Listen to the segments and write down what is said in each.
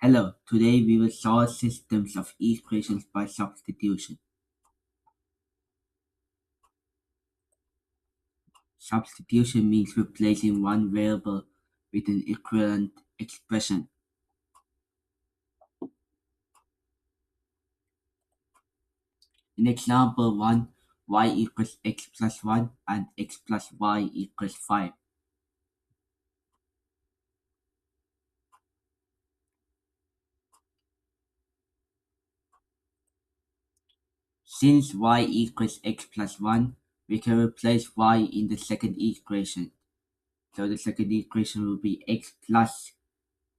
Hello, today we will solve systems of equations by substitution. Substitution means replacing one variable with an equivalent expression. In example 1, y equals x plus 1 and x plus y equals 5. Since y equals x plus 1, we can replace y in the second equation. So the second equation will be x plus,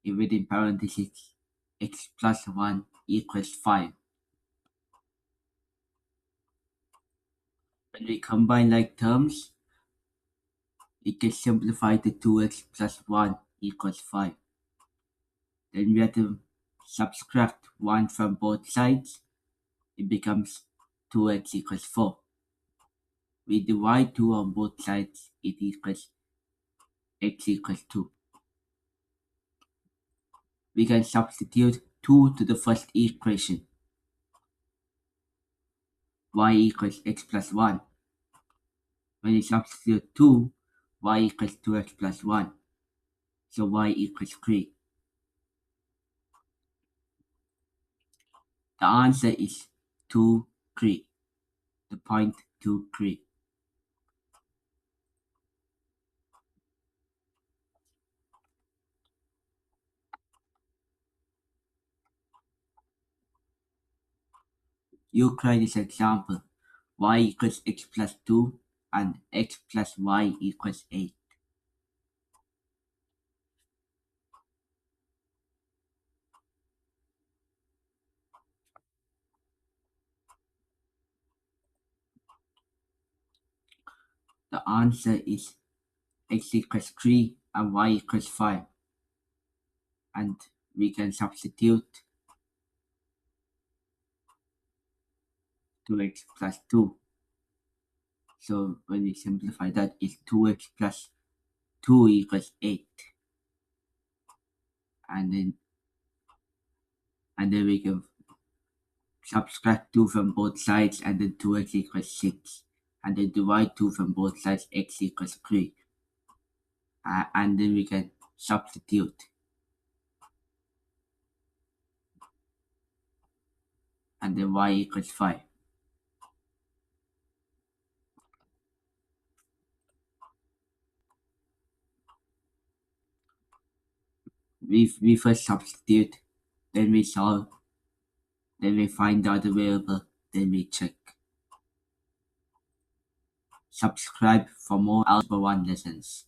within parentheses, x plus 1 equals 5. When we combine like terms, it gets simplified to 2x plus 1 equals 5. Then we have to subtract 1 from both sides. It becomes 2x equals 4. We divide 2 on both sides. It equals x equals 2. We can substitute 2 to the first equation. Y equals x plus 1. When you substitute 2, y equals 2x plus 1. So y equals 3. The answer is 2, 3. The point 2, 3. You try this example. Y equals x plus 2 and x plus y equals 8. The answer is x equals 3 and y equals 5. And we can substitute 2x plus 2. So when we simplify that, it's 2x plus 2 equals 8. And then we can subtract 2 from both sides, and then 2x equals 6. And then divide 2 from both sides, x equals 3. And then we can substitute. And then y equals 5. We first substitute, then we solve, then we find out the variable, then we check. Subscribe for more Algebra 1 lessons.